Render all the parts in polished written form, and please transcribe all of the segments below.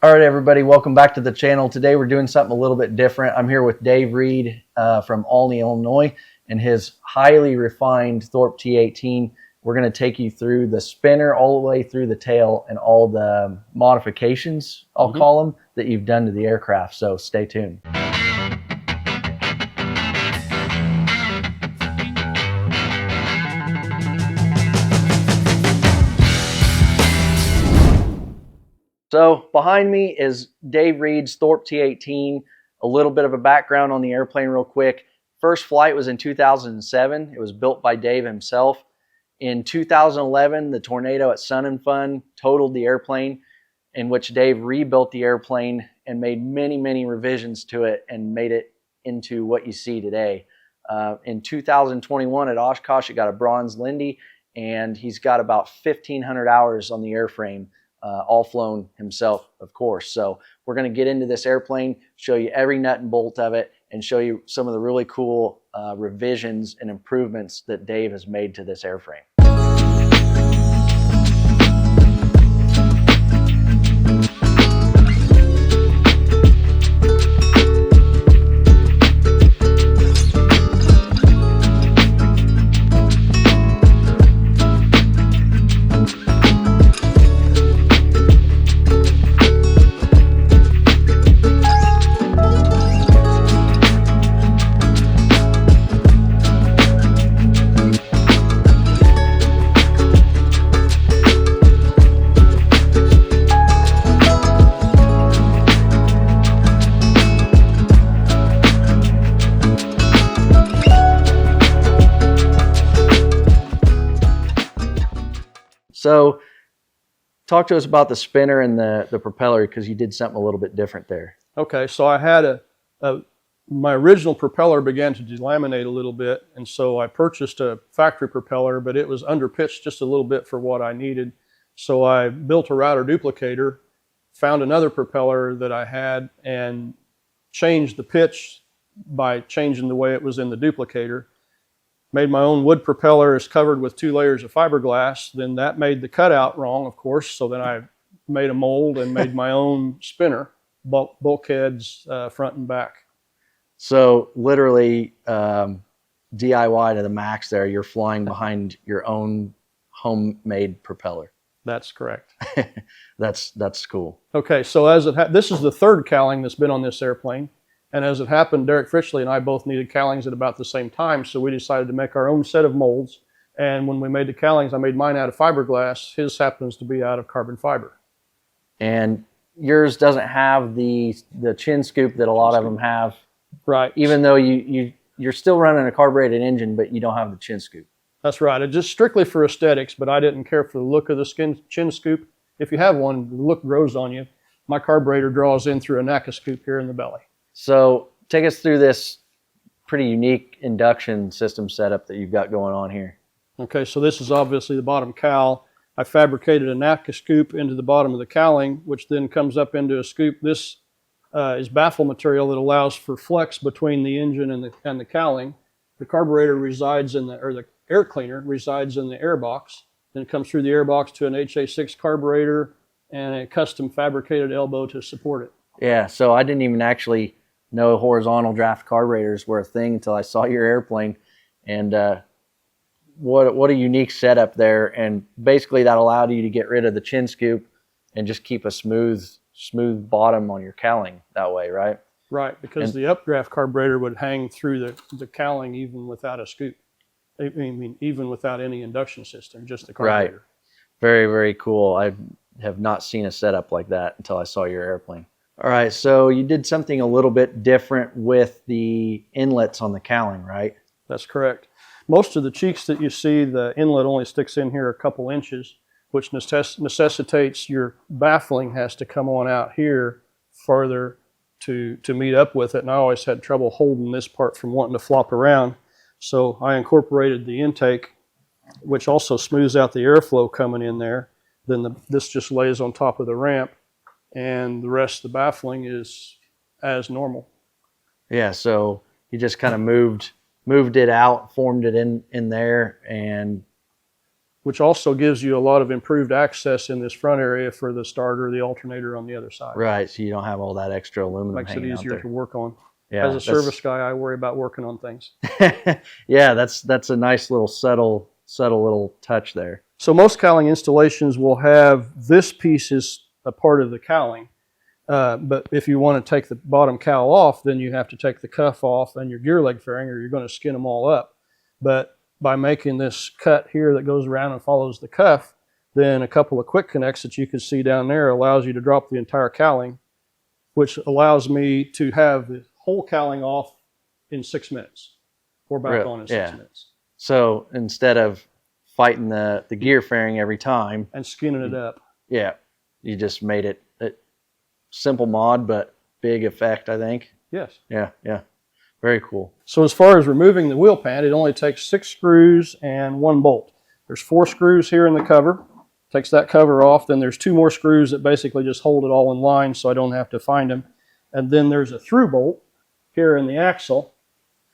All right, everybody, welcome back to the channel. Today we're doing something a little bit different. I'm here with Dave Reed from Olney, Illinois, and his highly refined Thorp T-18. We're going to take you through the spinner all the way through the tail and all the modifications, I'll call them, that you've done to the aircraft. So stay tuned. So behind me is Dave Reed's Thorp T-18. A little bit of a background on the airplane real quick. First flight was in 2007. It was built by Dave himself. In 2011, the tornado at Sun and Fun totaled the airplane, in which Dave rebuilt the airplane and made many revisions to it and made it into what you see today. In 2021 at Oshkosh, it got a bronze Lindy, and he's got about 1,500 hours on the airframe. All flown himself, of course. So we're going to get into this airplane, show you every nut and bolt of it, and show you some of the really cool revisions and improvements that Dave has made to this airframe. So talk to us about the spinner and the propeller, because you did something a little bit different there. Okay, so I had my original propeller began to delaminate a little bit, and so I purchased a factory propeller, but it was underpitched just a little bit for what I needed. So I built a router duplicator, found another propeller that I had, and changed the pitch by changing the way it was in the duplicator. Made my own wood propeller. Is covered with 2 layers of fiberglass. Then that made the cutout wrong, of course, so then I made a mold and made my own spinner, bulkheads front and back. So literally DIY to the max there. You're flying behind your own homemade propeller. That's correct. That's cool. Okay, so this is the third cowling that's been on this airplane. And as it happened, Derek Fritchley and I both needed cowlings at about the same time, so we decided to make our own set of molds. And when we made the cowlings, I made mine out of fiberglass. His happens to be out of carbon fiber. And yours doesn't have the chin scoop that a lot of them have. Right. Even though you're still running a carbureted engine, but you don't have the chin scoop. That's right. It's just strictly for aesthetics, but I didn't care for the look of the chin scoop. If you have one, the look grows on you. My carburetor draws in through a NACA scoop here in the belly. So take us through this pretty unique induction system setup that you've got going on here. Okay, so this is obviously the bottom cowl. I fabricated a NACA scoop into the bottom of the cowling, which then comes up into a scoop. This is baffle material that allows for flex between the engine and the cowling. The carburetor resides the air cleaner resides in the air box. Then it comes through the air box to an HA6 carburetor and a custom fabricated elbow to support it. Yeah, so I didn't even actually know horizontal draft carburetors were a thing until I saw your airplane, and what a unique setup there. And basically that allowed you to get rid of the chin scoop and just keep a smooth bottom on your cowling that way, right? Right, because the updraft carburetor would hang through the cowling even without a scoop. I mean, even without any induction system, just the carburetor. Right. Very cool. I have not seen a setup like that until I saw your airplane. All right, so you did something a little bit different with the inlets on the cowling, right? That's correct. Most of the cheeks that you see, the inlet only sticks in here a couple inches, which necessitates your baffling has to come on out here farther to meet up with it. And I always had trouble holding this part from wanting to flop around. So I incorporated the intake, which also smooths out the airflow coming in there. Then this just lays on top of the ramp, and the rest of the baffling is as normal. Yeah, so you just kind of moved it out, formed it in there, and which also gives you a lot of improved access in this front area for the starter, the alternator on the other side. Right, so you don't have all that extra aluminum Makes it easier to work on. Yeah, as a service guy, I worry about working on things. Yeah, that's a nice little subtle little touch there. So most cowling installations will have this piece as a part of the cowling. But if you want to take the bottom cowl off, then you have to take the cuff off and your gear leg fairing, or you're going to skin them all up. But by making this cut here that goes around and follows the cuff, then a couple of quick connects that you can see down there allows you to drop the entire cowling, which allows me to have the whole cowling off in 6 minutes, or back on in 6 minutes. So instead of fighting the gear fairing every time and skinning it up, yeah, you just made it a simple mod, but big effect, I think. Yes. Yeah, yeah. Very cool. So as far as removing the wheel pant, it only takes 6 screws and 1 bolt. There's 4 screws here in the cover. Takes that cover off. Then there's 2 more screws that basically just hold it all in line so I don't have to find them. And then there's a through bolt here in the axle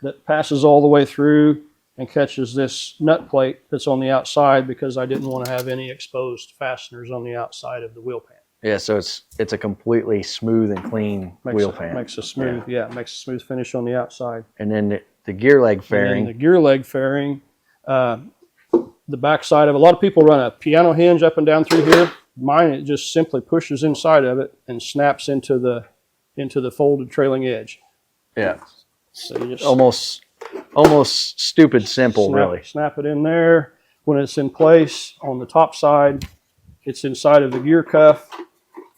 that passes all the way through and catches this nut plate that's on the outside, because I didn't want to have any exposed fasteners on the outside of the wheel pant. Yeah, so it's a completely smooth and clean wheel pant. Makes a smooth, makes a smooth finish on the outside. And then the gear leg fairing. The gear leg fairing, the back side of it. A lot of people run a piano hinge up and down through here. Mine, it just simply pushes inside of it and snaps into the folded trailing edge. Yeah. So you just almost stupid simple, really. Snap it in there. When it's in place on the top side, it's inside of the gear cuff.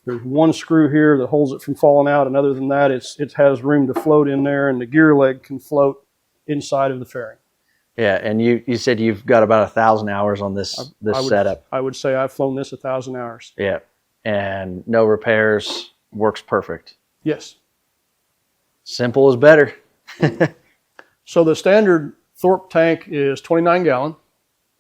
There's 1 screw here that holds it from falling out, and other than that, it has room to float in there, and the gear leg can float inside of the fairing. Yeah, and you said you've got about 1,000 hours on this setup. I would say I've flown this 1,000 hours. Yeah, and no repairs, works perfect. Yes. Simple is better. So the standard Thorp tank is 29 gallon,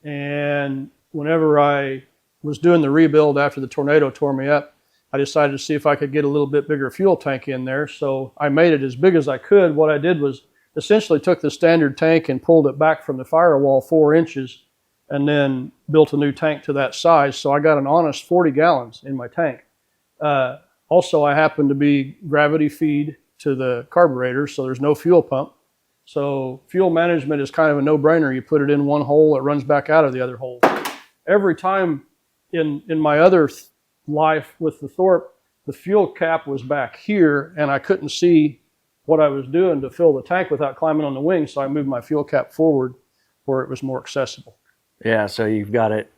and whenever I was doing the rebuild after the tornado tore me up, I decided to see if I could get a little bit bigger fuel tank in there. So I made it as big as I could. What I did was essentially took the standard tank and pulled it back from the firewall 4 inches, and then built a new tank to that size. So I got an honest 40 gallons in my tank. Also, I happen to be gravity feed to the carburetor, so there's no fuel pump. So fuel management is kind of a no-brainer. You put it in one hole, it runs back out of the other hole. Every time in my other life with the Thorp, the fuel cap was back here, and I couldn't see what I was doing to fill the tank without climbing on the wing, so I moved my fuel cap forward where it was more accessible. Yeah, so you've got it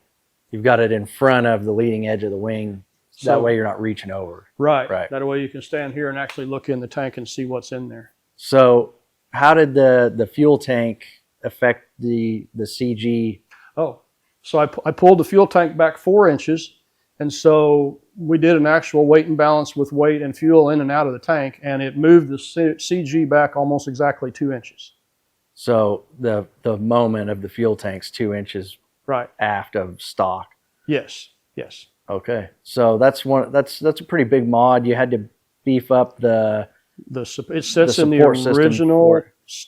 in front of the leading edge of the wing. So that way you're not reaching over. Right. That way you can stand here and actually look in the tank and see what's in there. So how did the fuel tank affect the CG? Oh, so I pulled the fuel tank back 4 inches, and so we did an actual weight and balance with weight and fuel in and out of the tank, and it moved the CG back almost exactly 2 inches. So the moment of the fuel tank's 2 inches aft of stock. Yes. Okay, so that's a pretty big mod. You had to beef up it sits in the original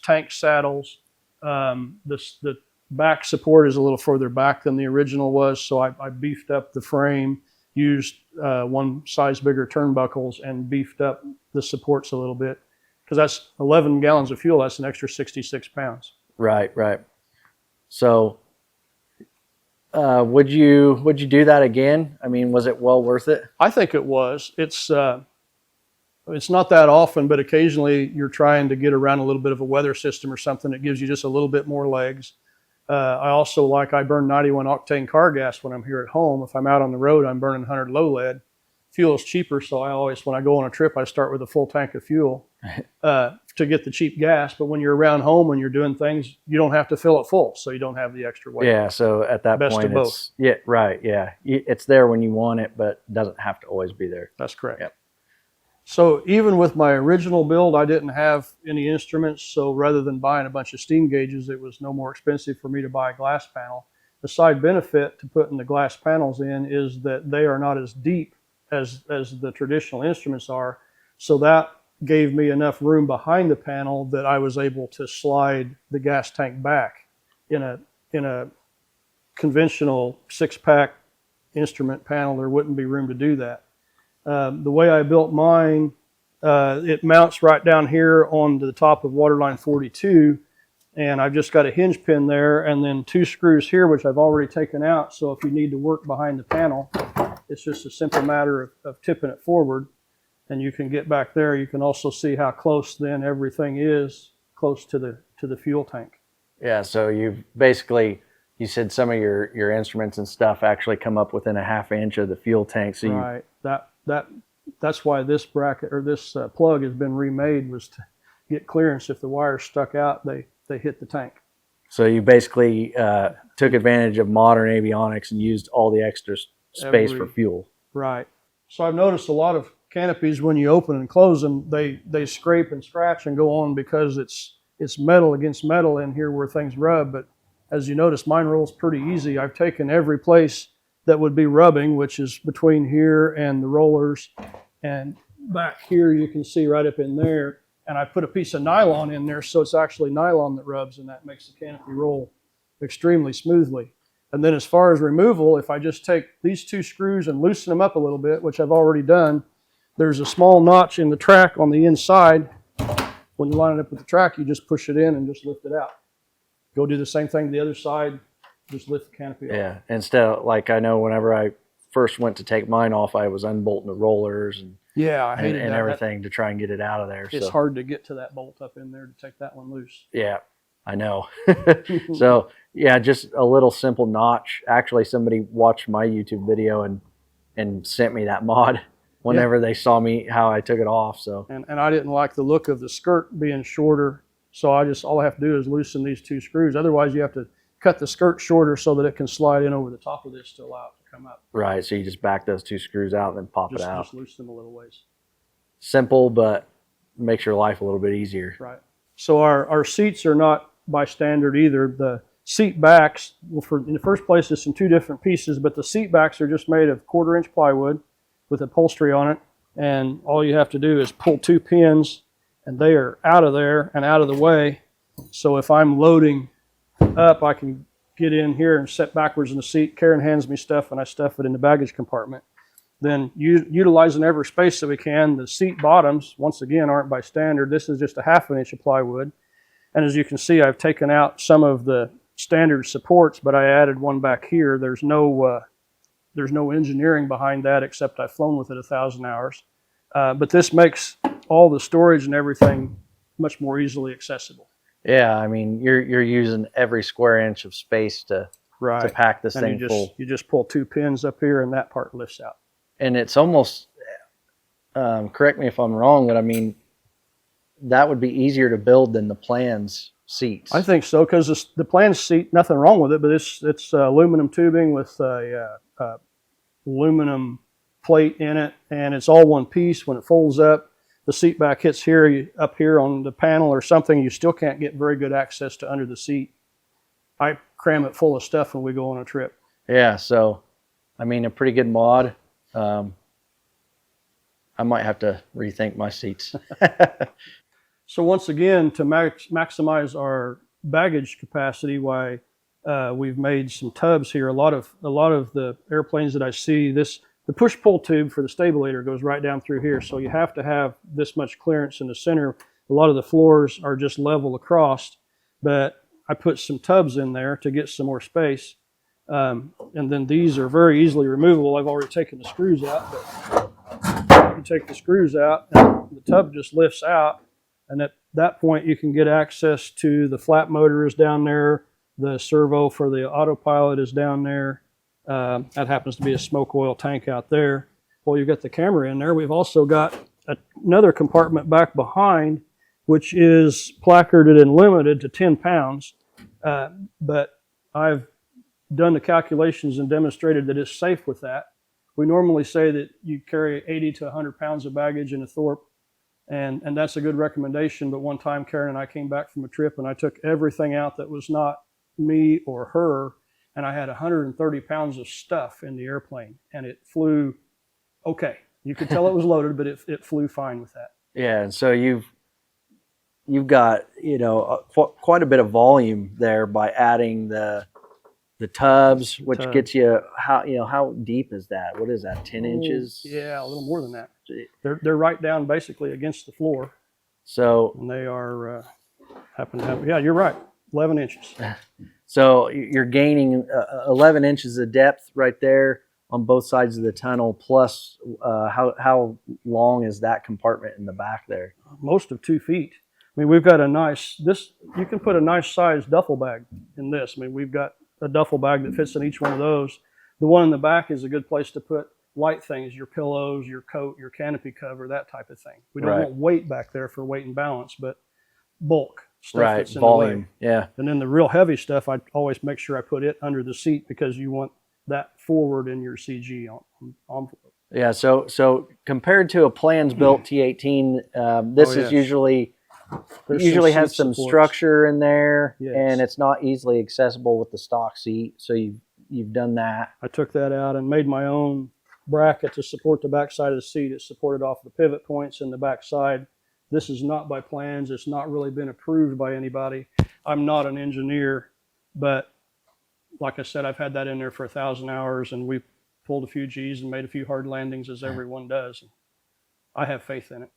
tank saddles. The back support is a little further back than the original was, so I beefed up the frame, used 1 size bigger turnbuckles, and beefed up the supports a little bit, because that's 11 gallons of fuel. That's an extra 66 pounds. Right. So would you do that again? I mean, was it well worth it? I think it was. It's not that often, but occasionally you're trying to get around a little bit of a weather system or something that gives you just a little bit more legs. I burn 91 octane car gas when I'm here at home. If I'm out on the road, I'm burning 100 low lead. Fuel is cheaper, so I always, when I go on a trip, I start with a full tank of fuel to get the cheap gas. But when you're around home, when you're doing things, you don't have to fill it full, so you don't have the extra weight. Yeah, so at that point, of both. It's there when you want it, but it doesn't have to always be there. That's correct. Yep. So even with my original build, I didn't have any instruments, so rather than buying a bunch of steam gauges, it was no more expensive for me to buy a glass panel. The side benefit to putting the glass panels in is that they are not as deep as the traditional instruments are, so that gave me enough room behind the panel that I was able to slide the gas tank back in a conventional 6-pack instrument panel, there wouldn't be room to do that. The way I built mine, it mounts right down here on the top of waterline 42, and I've just got a hinge pin there and then 2 screws here, which I've already taken out. So if you need to work behind the panel, it's just a simple matter of tipping it forward, and you can get back there. You can also see how close then everything is close to the fuel tank. Yeah, so you've basically, you said some of your instruments and stuff actually come up within a ½ inch of the fuel tank. So right. That's why this bracket or this plug has been remade, was to get clearance. If the wire's stuck out, they hit the tank. So you basically took advantage of modern avionics and used all the extra space for fuel. Right. So I've noticed a lot of canopies, when you open and close them, they scrape and scratch and go on because it's metal against metal in here where things rub. But as you notice, mine rolls pretty easy. I've taken every place that would be rubbing, which is between here and the rollers, and back here you can see right up in there. And I put a piece of nylon in there, so it's actually nylon that rubs, and that makes the canopy roll extremely smoothly. And then as far as removal, if I just take these 2 screws and loosen them up a little bit, which I've already done, there's a small notch in the track on the inside. When you line it up with the track, you just push it in and just lift it out. Go do the same thing to the other side, just lift the canopy off. Yeah, instead of, like, I know whenever I first went to take mine off, I was unbolting the rollers and I hated and that. everything to try and get it out of there. It's hard to get to that bolt up in there to take that one loose. Yeah, I know. So yeah, just a little simple notch. Actually, somebody watched my YouTube video and sent me that mod whenever they saw me how I took it off. So and I didn't like the look of the skirt being shorter, so all I have to do is loosen these 2 screws. Otherwise, you have to cut the skirt shorter so that it can slide in over the top of this to allow it to come up. Right, so you just back those 2 screws out and then pop it out. Just loosen them a little ways. Simple, but makes your life a little bit easier. Right. So our seats are not by standard either. The seat backs, in the first place, it's in 2 different pieces, but the seat backs are just made of 1/4 inch plywood with upholstery on it, and all you have to do is pull 2 pins, and they are out of there and out of the way. So if I'm loading up, I can get in here and sit backwards in the seat. Karen hands me stuff, and I stuff it in the baggage compartment. Then utilizing every space that we can. The seat bottoms, once again, aren't by standard. This is just a ½ inch of plywood. And as you can see, I've taken out some of the standard supports, but I added one back here. There's no engineering behind that, except I've flown with it 1,000 hours. But this makes all the storage and everything much more easily accessible. Yeah, I mean, you're using every square inch of space to pack this thing full. You just pull 2 pins up here, and that part lifts out. And it's almost, correct me if I'm wrong, but I mean, that would be easier to build than the Plans seats. I think so, because the Plans seat, nothing wrong with it, but it's aluminum tubing with a aluminum plate in it, and it's all one piece. When it folds up, the seat back hits here, up here on the panel or something, you still can't get very good access to under the seat. I cram it full of stuff when we go on a trip. Yeah, so, I mean, a pretty good mod. I might have to rethink my seats. So once again, to maximize our baggage capacity, we've made some tubs here. A lot of the airplanes that I see, the push-pull tube for the stabilator goes right down through here, so you have to have this much clearance in the center. A lot of the floors are just level across, but I put some tubs in there to get some more space. And then these are very easily removable. I've already taken the screws out, but you can take the screws out and the tub just lifts out, and at that point you can get access to the flat motor is down there, the servo for the autopilot is down there. That happens to be a smoke oil tank out there. Well, you've got the camera in there. We've also got another compartment back behind, which is placarded and limited to 10 pounds. But I've done the calculations and demonstrated that it's safe with that. We normally say that you carry 80 to 100 pounds of baggage in a Thorp, and that's a good recommendation. But one time, Karen and I came back from a trip, and I took everything out that was not me or her, and I had 130 pounds of stuff in the airplane, and it flew okay. You could tell it was loaded, but it flew fine with that. Yeah, and so you've got, quite a bit of volume there by adding the the tubs, which gets you how deep is that? What is that? 10 inches? Yeah, a little more than that. They're right down basically against the floor. So and they are happen to have, yeah, you're right, 11 inches. So you're gaining 11 inches of depth right there on both sides of the tunnel. Plus, how long is that compartment in the back there? Most of 2 feet. I mean, we've got you can put a nice sized duffel bag in this. I mean, we've got a duffel bag that fits in each one of those. The one in the back is a good place to put light things, your pillows, your coat, your canopy cover, that type of thing. We don't want weight back there for weight and balance, but bulk stuff that's in volume, the way. yeah. And then the real heavy stuff, I always make sure I put it under the seat because you want that forward in your CG envelope. Yeah, so compared to a plans-built T-18, this is usually has some structure in there, and it's not easily accessible with the stock seat. So you've done that. I took that out and made my own bracket to support the back side of the seat. It's supported off the pivot points in the back side. This is not by plans. It's not really been approved by anybody. I'm not an engineer, but like I said, I've had that in there for 1,000 hours, and we pulled a few G's and made a few hard landings, as everyone does. I have faith in it.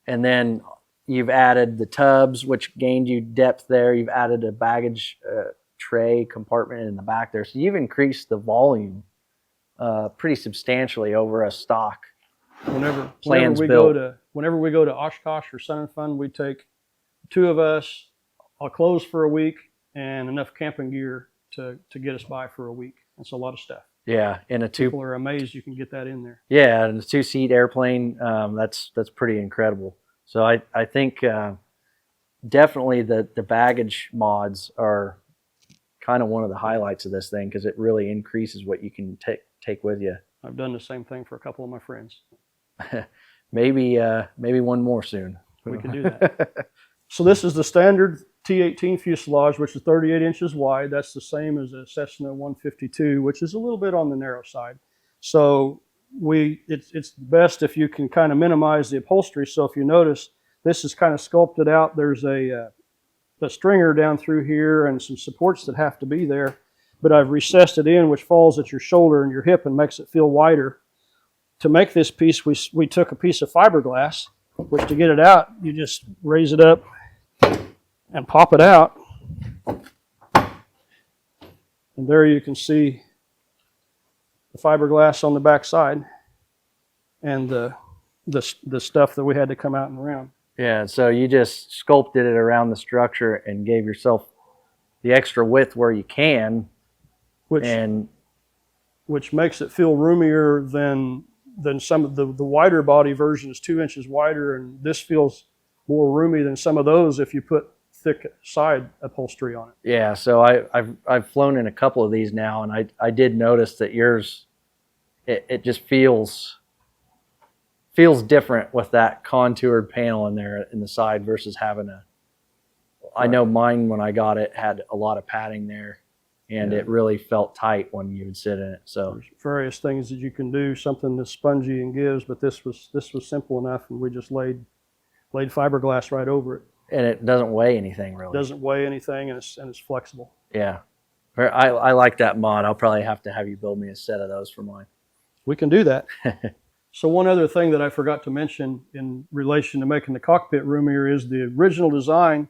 And then you've added the tubs, which gained you depth there. You've added a baggage tray compartment in the back there. So you've increased the volume pretty substantially over a stock. Whenever we go to Oshkosh or Sun and Fun, we take 2 of us, I'll close for a week, and enough camping gear to get us by for a week. It's a lot of stuff. Yeah, people are amazed you can get that in there. Yeah, and a 2-seat airplane, that's pretty incredible. So I think definitely the baggage mods are kind of one of the highlights of this thing, because it really increases what you can take with you. I've done the same thing for a couple of my friends. maybe one more soon. We can do that. So this is the standard T-18 fuselage, which is 38 inches wide. That's the same as a Cessna 152, which is a little bit on the narrow side. So it's best if you can kind of minimize the upholstery. So if you notice, this is kind of sculpted out. There's a stringer down through here and some supports that have to be there. But I've recessed it in, which falls at your shoulder and your hip and makes it feel wider. To make this piece, we took a piece of fiberglass, which to get it out, you just raise it up and pop it out. And there you can see the fiberglass on the back side and the stuff that we had to come out and around. Yeah, so you just sculpted it around the structure and gave yourself the extra width where you can, which makes it feel roomier than some of the wider body version is 2 inches wider, and this feels more roomy than some of those if you put thick side upholstery on it. Yeah, so I've flown in a couple of these now, and I did notice that yours it just feels different with that contoured panel in there in the side versus having I know mine when I got it had a lot of padding there, and it really felt tight when you would sit in it. So there's various things that you can do, something that's spongy and gives, but this was simple enough, and we just laid fiberglass right over it. And it doesn't weigh anything, really. It doesn't weigh anything, and it's flexible. Yeah. I like that mod. I'll probably have to have you build me a set of those for mine. We can do that. So one other thing that I forgot to mention in relation to making the cockpit roomier is the original design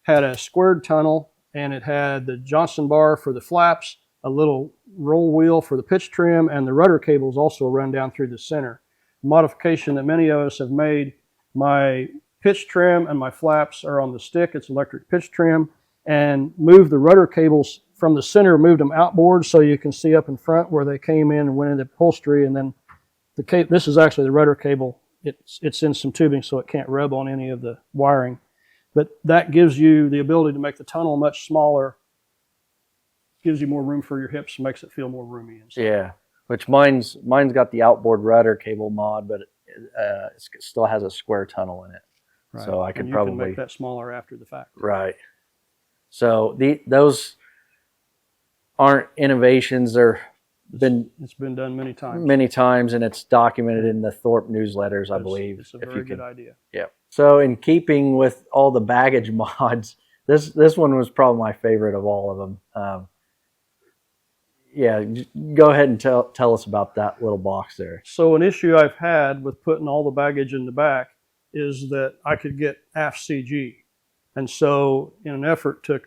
had a squared tunnel, and it had the Johnson bar for the flaps, a little roll wheel for the pitch trim, and the rudder cables also run down through the center. Modification that many of us have made. My pitch trim and my flaps are on the stick. It's electric pitch trim, and moved the rudder cables from the center, moved them outboard so you can see up in front where they came in and went into upholstery. And then this is actually the rudder cable. It's in some tubing so it can't rub on any of the wiring. But that gives you the ability to make the tunnel much smaller, gives you more room for your hips, makes it feel more roomy. Yeah, which mine's got the outboard rudder cable mod, but it still has a square tunnel in it. Right. So I could and you probably can make that smaller after the fact. Right. So those aren't innovations. It's been done many times, and it's documented in the Thorp newsletters, I believe. It's a very good idea. Yeah. So in keeping with all the baggage mods, this one was probably my favorite of all of them. Yeah, go ahead and tell us about that little box there. So an issue I've had with putting all the baggage in the back is that I could get aft CG. And so in an effort to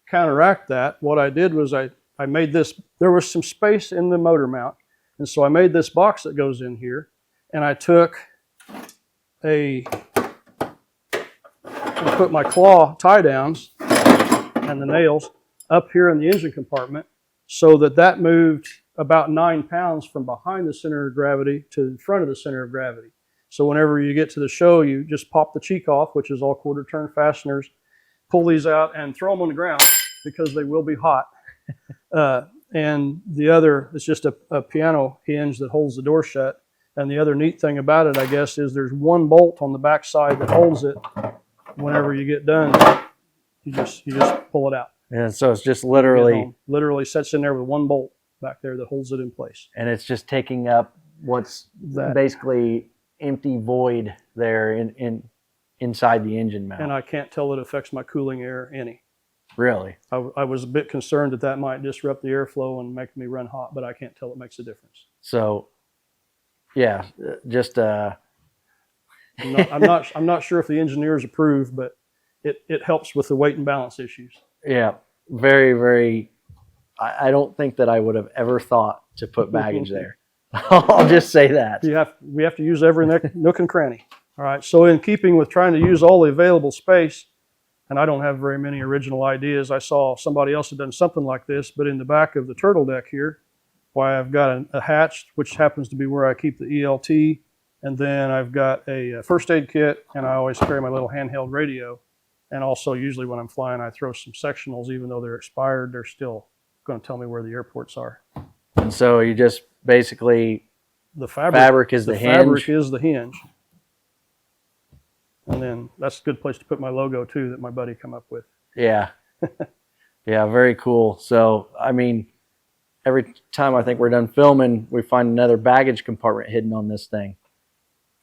counteract that, what I did was I made this, there was some space in the motor mount. And so I made this box that goes in here, and I took and put my claw tie downs and the nails up here in the engine compartment, so that moved about 9 pounds from behind the center of gravity to the front of the center of gravity. So whenever you get to the show, you just pop the cheek off, which is all quarter turn fasteners, pull these out and throw them on the ground because they will be hot. And the other is just a piano hinge that holds the door shut. And the other neat thing about it, I guess, is there's one bolt on the back side that holds it. Whenever you get done, you just pull it out. And so it's just literally sits in there with one bolt back there that holds it in place. And it's just taking up what's basically empty void there inside the engine mount. And I can't tell it affects my cooling air any. Really? I was a bit concerned that might disrupt the airflow and make me run hot, but I can't tell it makes a difference. So, yeah, just I'm not sure if the engineers approve, but it helps with the weight and balance issues. Yeah, very, very. I don't think that I would have ever thought to put baggage there. I'll just say that. We have to use every nook and cranny. All right, so in keeping with trying to use all the available space, and I don't have very many original ideas. I saw somebody else had done something like this, but in the back of the turtle deck here, why I've got a hatch, which happens to be where I keep the ELT, and then I've got a first aid kit, and I always carry my little handheld radio. And also, usually when I'm flying, I throw some sectionals. Even though they're expired, they're still going to tell me where the airports are. And so you just basically, the fabric is the hinge. Fabric is the hinge. And then that's a good place to put my logo too that my buddy come up with. Yeah. Yeah, very cool. So, I mean, every time I think we're done filming, we find another baggage compartment hidden on this thing.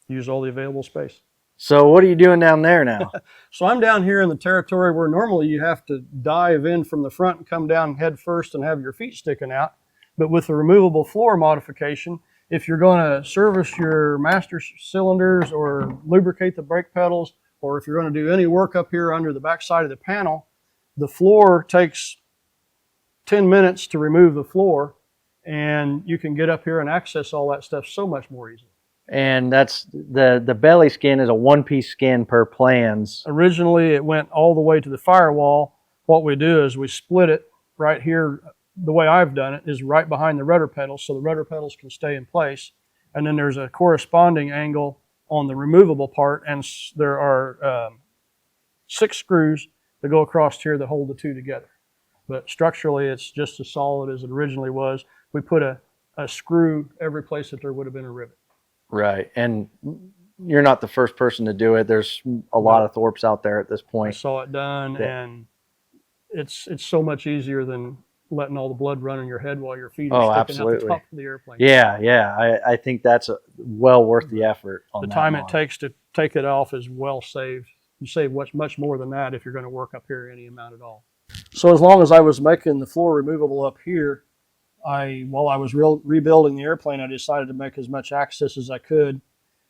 Use all the available space. So what are you doing down there now? So I'm down here in the territory where normally you have to dive in from the front and come down head first and have your feet sticking out. But with the removable floor modification, if you're going to service your master cylinders or lubricate the brake pedals, or if you're going to do any work up here under the back side of the panel, the floor takes 10 minutes to remove the floor, and you can get up here and access all that stuff so much more easily. And that's the belly skin is a one-piece skin per plans. Originally, it went all the way to the firewall. What we do is we split it right here. The way I've done it is right behind the rudder pedals, so the rudder pedals can stay in place. And then there's a corresponding angle on the removable part, and there are 6 screws that go across here that hold the two together. But structurally, it's just as solid as it originally was. We put a screw every place that there would have been a rivet. Right, and you're not the first person to do it. There's a lot of Thorps out there at this point. I saw it done, and it's so much easier than letting all the blood run in your head while your feet are sticking out the top of the airplane. Yeah. I think that's well worth the effort. The time it takes to take it off is well saved. You save much more than that if you're going to work up here any amount at all. So as long as I was making the floor removable up here, while I was rebuilding the airplane, I decided to make as much access as I could.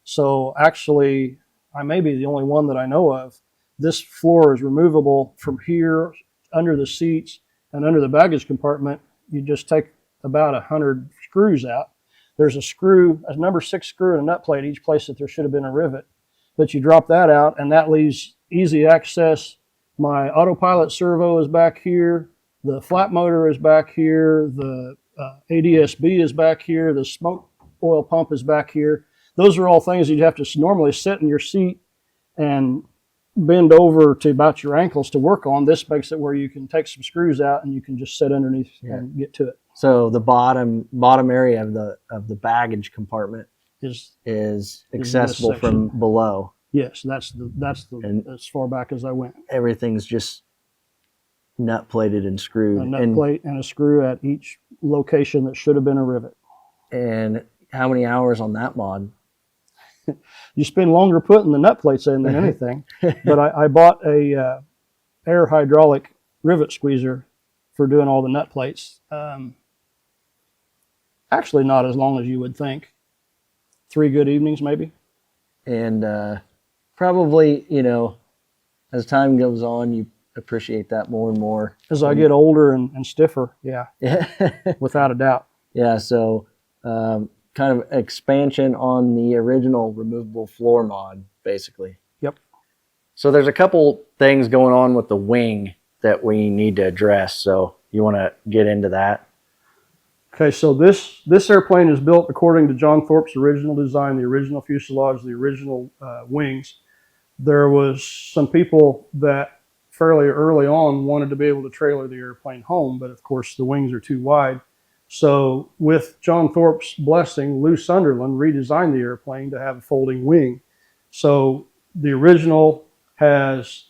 So actually, I may be the only one that I know of. This floor is removable from here, under the seats, and under the baggage compartment. You just take about 100 screws out. There's a number 6 screw and a nut plate each place that there should have been a rivet. But you drop that out, and that leaves easy access. My autopilot servo is back here. The flat motor is back here. The ADSB is back here. The smoke oil pump is back here. Those are all things you'd have to normally sit in your seat and bend over to about your ankles to work on. This makes it where you can take some screws out and you can just sit underneath and get to it. So the bottom area of the baggage compartment is accessible from below. Yes, that's as far back as I went. Everything's just nut plated and screwed. A nut plate and a screw at each location that should have been a rivet. And how many hours on that mod? You spend longer putting the nut plates in than anything. But I bought a air hydraulic rivet squeezer for doing all the nut plates. Actually, not as long as you would think. 3 good evenings, maybe. And probably, you know, as time goes on, you appreciate that more and more. As I get older and stiffer, yeah, Yeah. without a doubt. Yeah, so kind of expansion on the original removable floor mod, basically. Yep. So there's a couple things going on with the wing that we need to address. So you want to get into that? Okay, so this airplane is built according to John Thorp's original design, the original fuselage, the original wings. There was some people that fairly early on wanted to be able to trailer the airplane home, but of course the wings are too wide. So with John Thorp's blessing, Lou Sunderland redesigned the airplane to have a folding wing. So the original has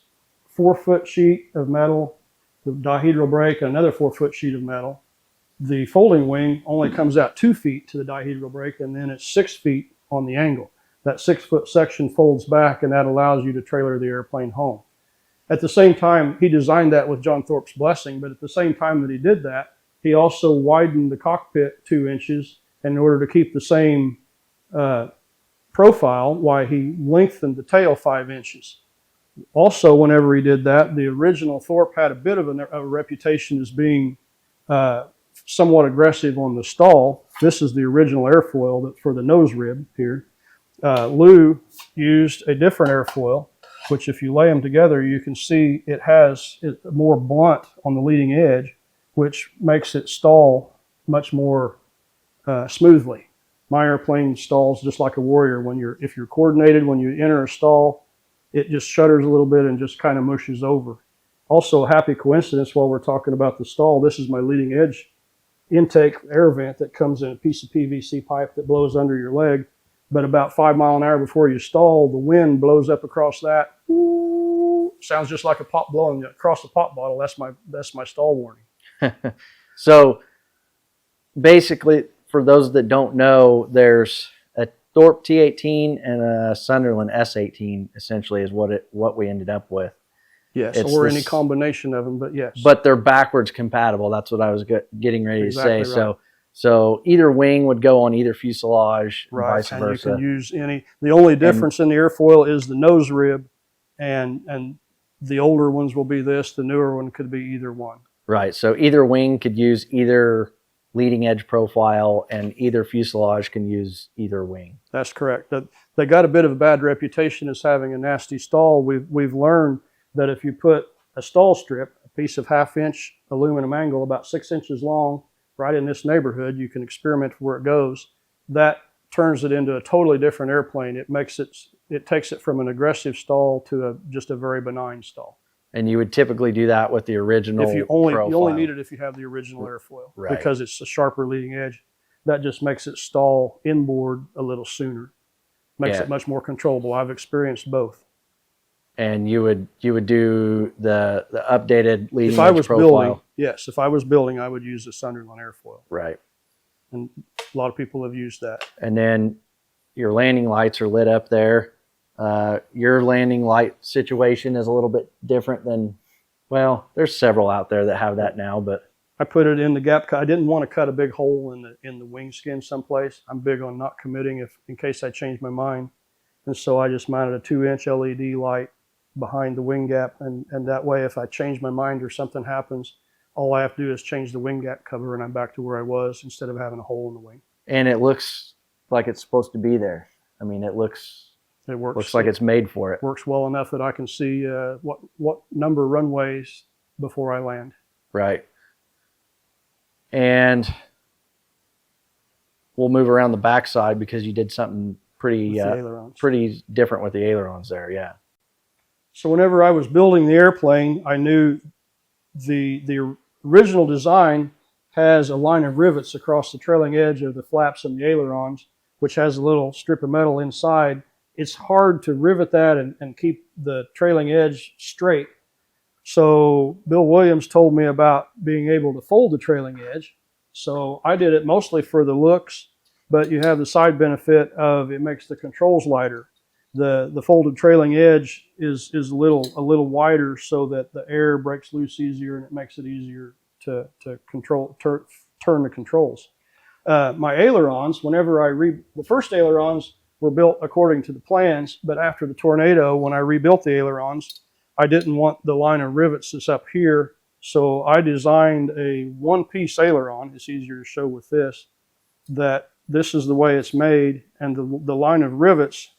4-foot sheet of metal, the dihedral brake, and another 4-foot sheet of metal. The folding wing only comes out 2 feet to the dihedral brake, and then it's 6 feet on the angle. That 6-foot section folds back, and that allows you to trailer the airplane home. At the same time, he designed that with John Thorp's blessing, but at the same time that he did that, he also widened the cockpit 2 inches in order to keep the same profile, while he lengthened the tail 5 inches. Also, whenever he did that, the original Thorp had a bit of a reputation as being somewhat aggressive on the stall. This is the original airfoil for the nose rib here. Lou used a different airfoil, which if you lay them together, you can see it has more blunt on the leading edge, which makes it stall much more smoothly. My airplane stalls just like a Warrior. If you're coordinated, when you enter a stall, it just shudders a little bit and just kind of mushes over. Also, a happy coincidence while we're talking about the stall, this is my leading edge intake air vent that comes in a piece of PVC pipe that blows under your leg. But about 5 miles an hour before you stall, the wind blows up across that. Ooh, sounds just like a pop blowing across a pop bottle. That's my stall warning. So basically, for those that don't know, there's a Thorp T-18 and a Sunderland S-18 essentially is what we ended up with. Yes, or any combination of them, but yes. But they're backwards compatible. That's what I was getting ready to say. Right. So either wing would go on either fuselage, right, vice and versa. You can use any. The only difference in the airfoil is the nose rib, and the older ones will be this. The newer one could be either one. Right. So either wing could use either leading edge profile, and either fuselage can use either wing. That's correct. They got a bit of a bad reputation as having a nasty stall. We've learned that if you put a stall strip, a piece of 1/2-inch aluminum angle about 6 inches long, right in this neighborhood, you can experiment where it goes. That turns it into a totally different airplane. It takes it from an aggressive stall to just a very benign stall. And you would typically do that with the original profile. You only need it if you have the original airfoil, right, because it's a sharper leading edge. That just makes it stall inboard a little sooner. Makes it much more controllable. I've experienced both. And you would do the updated leading if I was edge profile. Building, yes, if I was building, I would use the Sunderland airfoil. Right. And a lot of people have used that. And then your landing lights are lit up there. Your landing light situation is a little bit different than, well, there's several out there that have that now, but I put it in the gap cut. I didn't want to cut a big hole in the wing skin someplace. I'm big on not committing in case I change my mind. And so I just mounted a 2-inch LED light behind the wing gap, and that way if I change my mind or something happens, all I have to do is change the wing gap cover and I'm back to where I was instead of having a hole in the wing. And it looks like it's supposed to be there. I mean, it works like it's made for it. Works well enough that I can see what number of runways before I land. Right. And we'll move around the backside because you did something pretty different with the ailerons there, yeah. So whenever I was building the airplane, I knew the original design has a line of rivets across the trailing edge of the flaps and the ailerons, which has a little strip of metal inside. It's hard to rivet that and keep the trailing edge straight. So Bill Williams told me about being able to fold the trailing edge. So I did it mostly for the looks, but you have the side benefit of it makes the controls lighter. The folded trailing edge is a little wider so that the air breaks loose easier and it makes it easier to turn the controls. my ailerons, whenever the first ailerons were built according to the plans, but after the tornado, when I rebuilt the ailerons, I didn't want the line of rivets that's up here, so I designed a one-piece aileron. It's easier to show with this, that this is the way it's made, and the line of rivets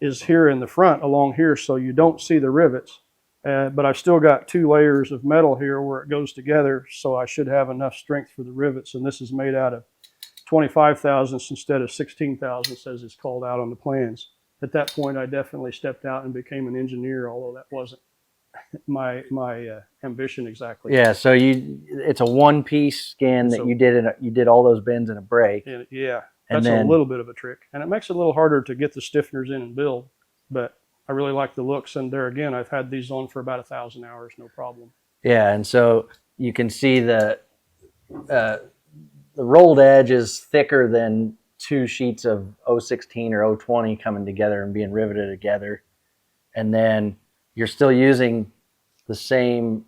is here in the front along here, so you don't see the rivets. But I've still got 2 layers of metal here where it goes together, so I should have enough strength for the rivets, and this is made out of 25 thousandths instead of 16 thousandths as it's called out on the plans. At that point, I definitely stepped out and became an engineer, although that wasn't my ambition exactly. Yeah, so it's a one-piece skin that you did all those bends in a break. Yeah, that's a little bit of a trick, and it makes it a little harder to get the stiffeners in and build, but I really like the looks, and there again, I've had these on for about 1,000 hours, no problem. Yeah, and so you can see the rolled edge is thicker than 2 sheets of 016 or 020 coming together and being riveted together, and then you're still using the same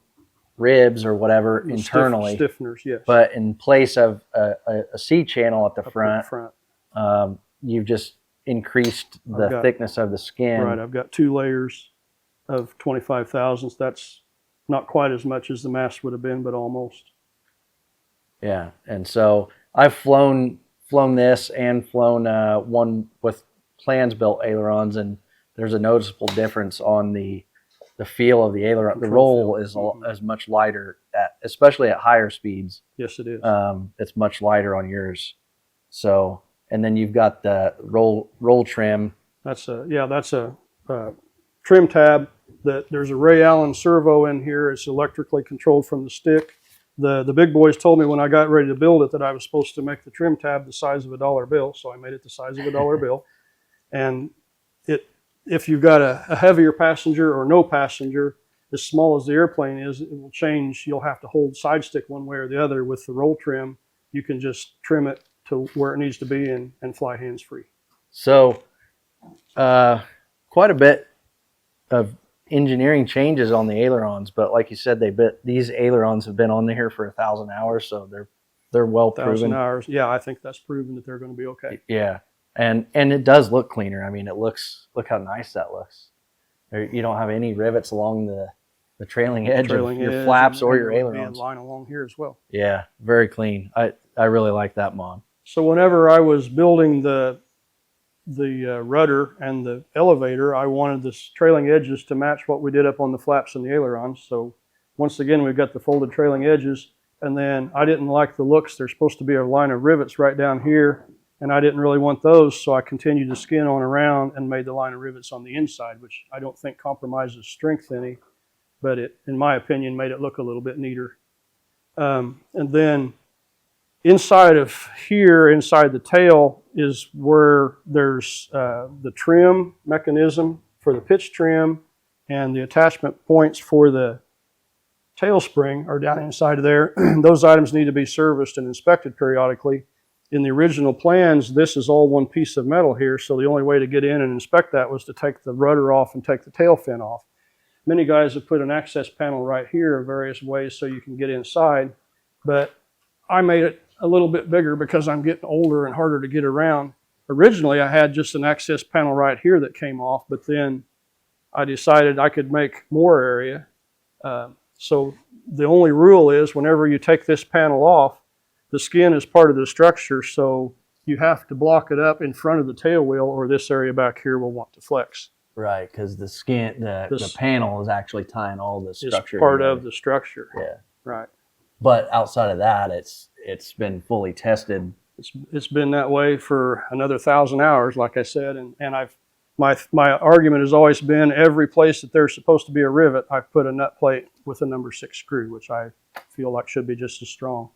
ribs or whatever internally, stiffeners, yes. But in place of a C channel at the front, you've just increased the thickness of the skin. Right, I've got 2 layers of 25 thousandths. That's not quite as much as the mast would have been, but almost. Yeah, and so I've flown this and flown one with plans built ailerons, and there's a noticeable difference on the feel of the aileron. The roll is much lighter, especially at higher speeds. Yes, it is. It's much lighter on yours. So. And then you've got the roll trim. That's a trim tab. There's a Ray Allen servo in here. It's electrically controlled from the stick. The big boys told me when I got ready to build it that I was supposed to make the trim tab the size of a dollar bill, so I made it the size of a dollar bill. And if you've got a heavier passenger or no passenger, as small as the airplane is, it will change. You'll have to hold side stick one way or the other. With the roll trim, you can just trim it to where it needs to be and fly hands-free. So quite a bit of engineering changes on the ailerons, but like you said, these ailerons have been on there for 1,000 hours, so they're well proven. 1,000 hours, yeah, I think that's proven that they're going to be okay. Yeah, and it does look cleaner. I mean, look how nice that looks. You don't have any rivets along the trailing edge of your flaps or your ailerons. Line along here as well. Yeah, very clean. I really like that mod. So whenever I was building the rudder and the elevator, I wanted the trailing edges to match what we did up on the flaps and the ailerons. So once again, we've got the folded trailing edges, and then I didn't like the looks. There's supposed to be a line of rivets right down here, and I didn't really want those, so I continued to skin on around and made the line of rivets on the inside, which I don't think compromises strength any, but it, in my opinion, made it look a little bit neater. And then inside of here, inside the tail, is where there's the trim mechanism for the pitch trim, and the attachment points for the tail spring are down inside of there. Those items need to be serviced and inspected periodically. In the original plans, this is all one piece of metal here, so the only way to get in and inspect that was to take the rudder off and take the tail fin off. Many guys have put an access panel right here in various ways so you can get inside, but I made it a little bit bigger because I'm getting older and harder to get around. Originally, I had just an access panel right here that came off, but then I decided I could make more area. So the only rule is whenever you take this panel off, the skin is part of the structure, so you have to block it up in front of the tail wheel, or this area back here will want to flex. Right, because the skin, the panel is actually tying all the structure. It's part of the structure. Yeah. Right. But outside of that, it's been fully tested. It's been that way for another 1,000 hours, like I said, and my argument has always been every place that there's supposed to be a rivet, I've put a nut plate with a number 6 screw, which I feel like should be just as strong.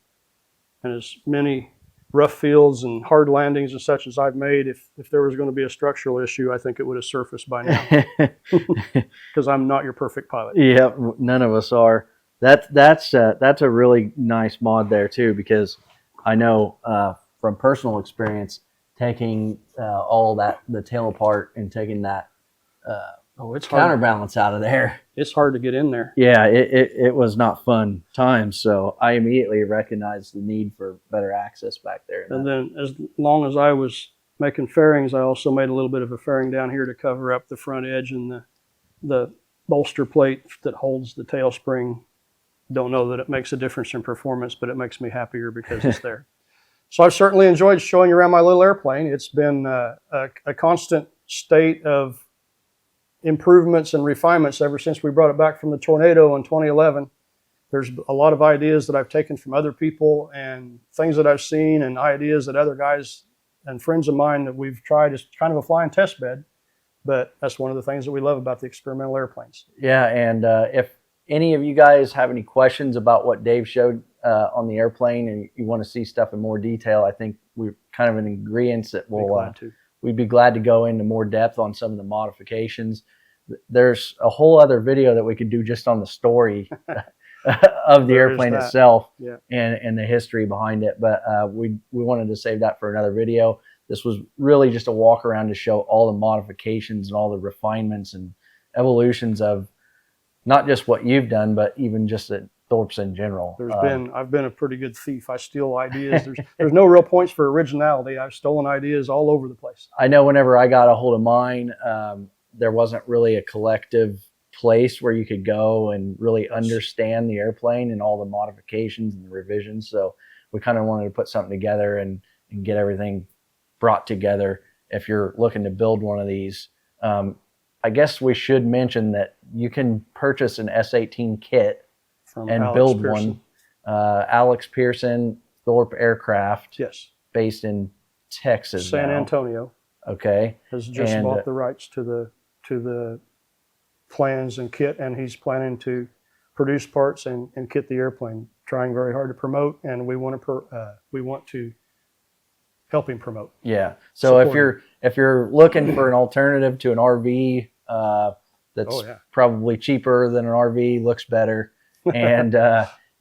And as many rough fields and hard landings and such as I've made, if there was going to be a structural issue, I think it would have surfaced by now. Because I'm not your perfect pilot. Yeah, none of us are. That's a really nice mod there too, because I know from personal experience, taking all the tail apart and taking that it's counterbalance out of there. it's hard to get in there. Yeah, it was not fun times. So I immediately recognized the need for better access back there. And then as long as I was making fairings, I also made a little bit of a fairing down here to cover up the front edge and the bolster plate that holds the tail spring. Don't know that it makes a difference in performance, but it makes me happier because it's there. So I've certainly enjoyed showing you around my little airplane. It's been a constant state of improvements and refinements ever since we brought it back from the tornado in 2011. There's a lot of ideas that I've taken from other people and things that I've seen and ideas that other guys and friends of mine that we've tried as kind of a flying test bed. But that's one of the things that we love about the experimental airplanes. Yeah, and if any of you guys have any questions about what Dave showed on the airplane and you want to see stuff in more detail, I think we're kind of in agreement that we'd be glad to go into more depth on some of the modifications. There's a whole other video that we could do just on the story of the airplane itself and the history behind it. But we wanted to save that for another video. This was really just a walk around to show all the modifications and all the refinements and evolutions of not just what you've done, but even just at Thorp's in general. I've been a pretty good thief. I steal ideas. There's no real points for originality. I've stolen ideas all over the place. I know whenever I got a hold of mine, there wasn't really a collective place where you could go and really understand the airplane and all the modifications and the revisions. So we kind of wanted to put something together and get everything brought together. If you're looking to build one of these, I guess we should mention that you can purchase an S-18 kit and build one. Alex Pearson, Thorp Aircraft, yes, based in Texas, San Antonio. Okay, has just bought the rights to the plans and kit, and he's planning to produce parts and kit the airplane. Trying very hard to promote, and we want to help him promote. Yeah. So if you're looking for an alternative to an RV that's probably cheaper than an RV, looks better, and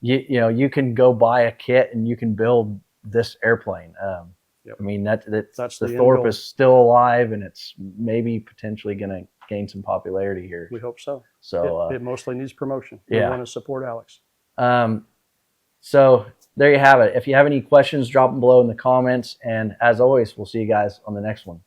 you can go buy a kit and you can build this airplane. I mean that's the Thorp is still alive, and it's maybe potentially going to gain some popularity here. We hope so. So it mostly needs promotion. We want to support Alex. So there you have it. If you have any questions, drop them below in the comments. And as always, we'll see you guys on the next one.